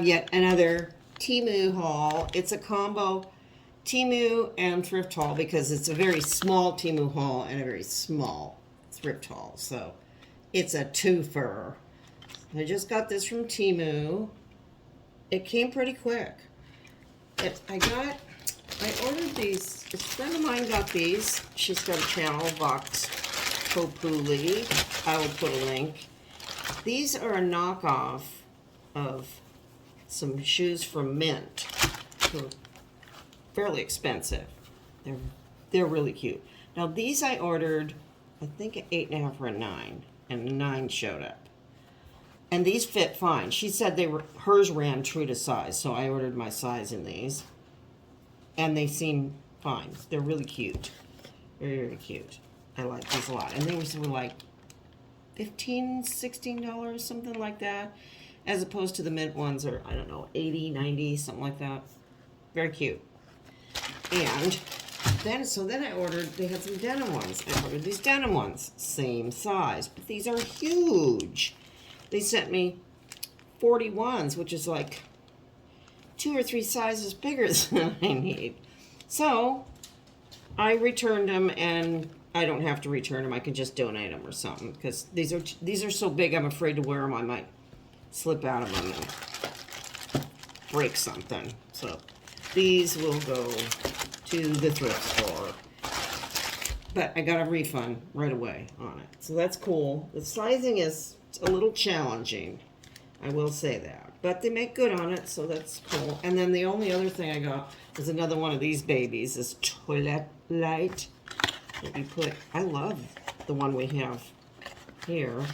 have yet another Temu haul. It's a combo Temu and thrift haul because it's a very small Temu haul and a very small thrift haul. So it's a twofer. I just got this from Temu. It came pretty quick. I ordered these. A friend of mine got these. She's got a channel, Vox Populi. I will put a link. These are a knockoff of some shoes from Mint. They're fairly expensive. They're really cute. Now these I ordered, I think an 8.5 or a 9, and a 9 showed up. And these fit fine. She said hers ran true to size, so I ordered my size in these. And they seem fine. They're really cute. Very, very cute. I like these a lot. And they were like $15, $16, something like that. As opposed to the Mint ones are, I don't know, 80, 90, something like that. Very cute. And then I ordered, they had some denim ones. I ordered these denim ones. Same size. But these are huge. They sent me 41s, which is like 2 or 3 sizes bigger than I need. So I returned them, and I don't have to return them. I can just donate them or something, because these are so big I'm afraid to wear them. I might slip out of them and break something. So these will go to the thrift store. But I got a refund right away on it. So that's cool. The sizing is a little challenging, I will say that. But they make good on it, so that's cool. And then the only other thing I got was another one of these babies, this toilet light that you put. I love the one we have here.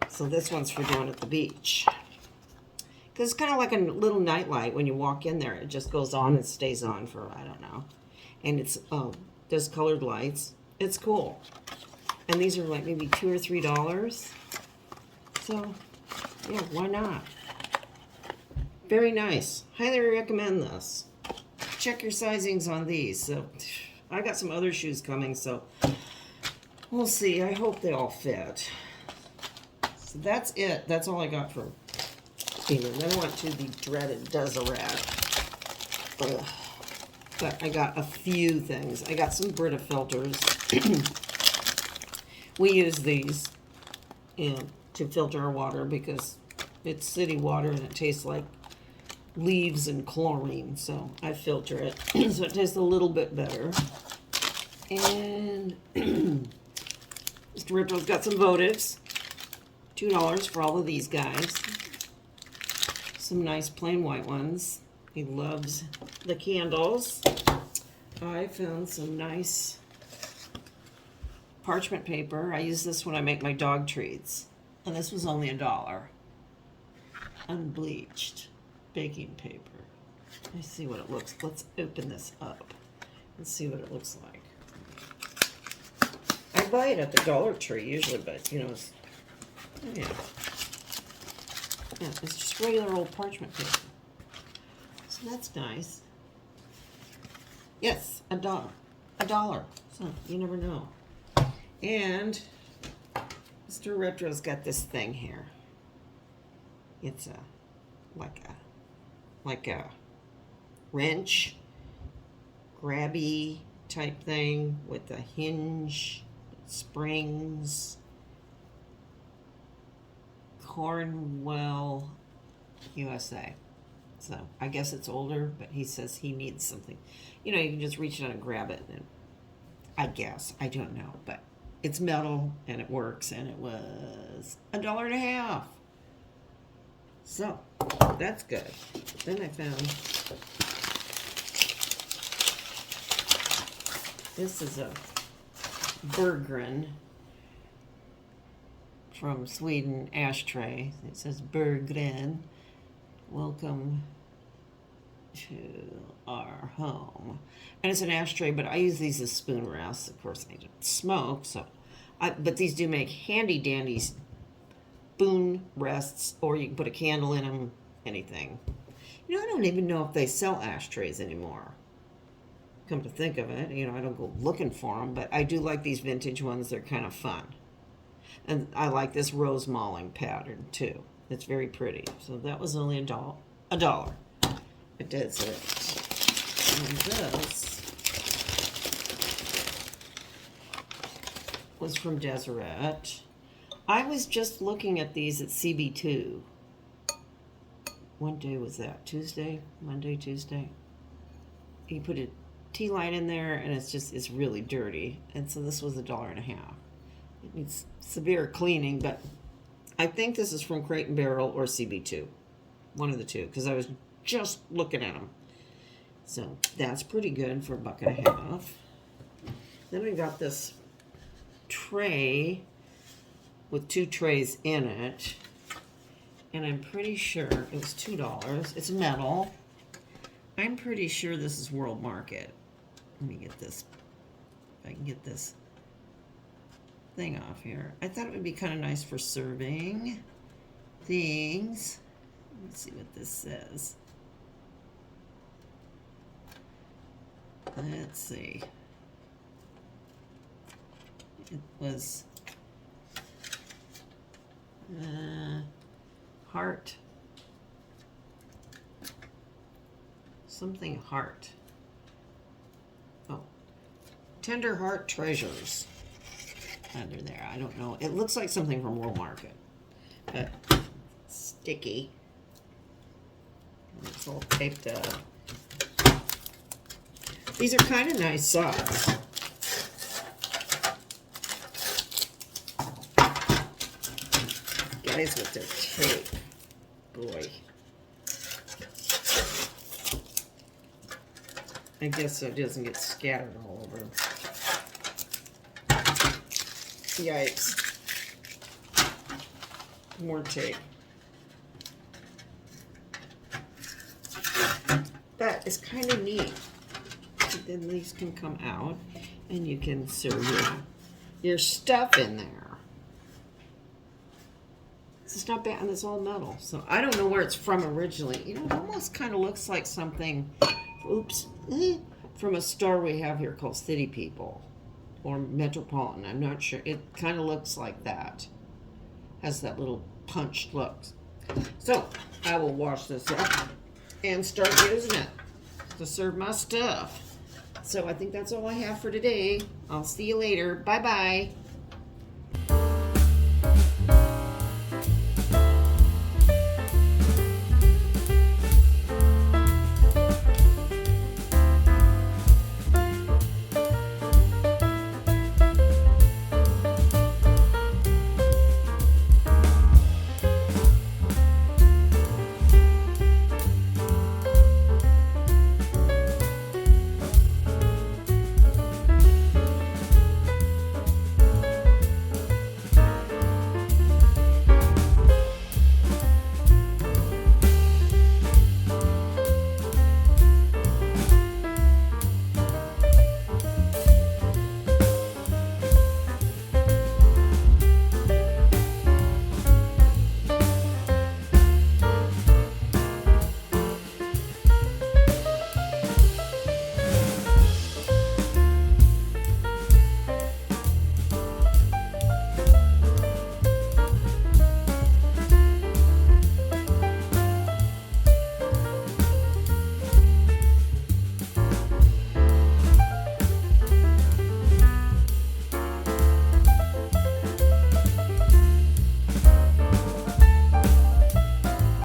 So this one's for down at the beach. Because it's kind of like a little night light when you walk in there. It just goes on and stays on for, I don't know. And it's does colored lights. It's cool. And these are like maybe $2 or $3. So, yeah, why not? Very nice. Highly recommend this. Check your sizings on these. So, I got some other shoes coming, so we'll see. I hope they all fit. So that's it. That's all I got from Temu. Then I went to the dreaded Deseret. But I got a few things. I got some Brita filters. We use these to filter our water because it's city water and it tastes like leaves and chlorine. So I filter it so it tastes a little bit better. And Mr. Ripple's got some votives. $2 for all of these guys. Some nice plain white ones. He loves the candles. I found some nice parchment paper. I use this when I make my dog treats. And this was only $1. Unbleached baking paper. Let's see what it looks. Let's open this up and see what it looks like. I buy it at the Dollar Tree usually, but you know, it's, yeah, it's just regular old parchment paper. So that's nice. Yes, $1. $1. So you never know. And Mr. Retro's got this thing here. It's like a wrench, grabby type thing with a hinge, springs. Cornwell, USA. So I guess it's older, but he says he needs something. You know, you can just reach out and grab it. And I guess, I don't know, but it's metal and it works, and it was $1.50. So that's good. Then I found this is a Berggren from Sweden ashtray. It says Berggren. Welcome to our home. And it's an ashtray, but I use these as spoon rests. Of course, I don't smoke, so but these do make handy dandy spoon rests, or you can put a candle in them, anything. You know, I don't even know if they sell ashtrays anymore. Come to think of it, you know, I don't go looking for them, but I do like these vintage ones. They're kind of fun. And I like this rose mauling pattern, too. It's very pretty. So that was only $1. It does it. And this was from Deseret. I was just looking at these at CB2. What day was that? Tuesday? Monday, Tuesday? You put a tea light in there and it's really dirty. And so this was $1.50. It needs severe cleaning, but I think this is from Crate and Barrel or CB2. One of the two, because I was just looking at them. So that's pretty good for $1.50. Then we got this tray with 2 trays in it. And I'm pretty sure it was $2. It's metal. I'm pretty sure this is World Market. Let me get this. If I can get this thing off here. I thought it would be kind of nice for serving things. Let's see what this says. Let's see. It was heart. Something heart. Oh. Tender Heart Treasures. Under there. I don't know. It looks like something from World Market. But sticky. It's all taped up. These are kind of nice size. Guys with their tape. Boy. I guess so it doesn't get scattered all over. Yikes. More tape. That is kind of neat. Then these can come out and you can serve your stuff in there. It's not bad, and it's all metal. So I don't know where it's from originally. You know, it almost kind of looks like something, from a store we have here called City People or Metropolitan. I'm not sure. It kind of looks like that. Has that little punched look. So I will wash this up and start using it to serve my stuff. So I think that's all I have for today. I'll see you later. Bye-bye.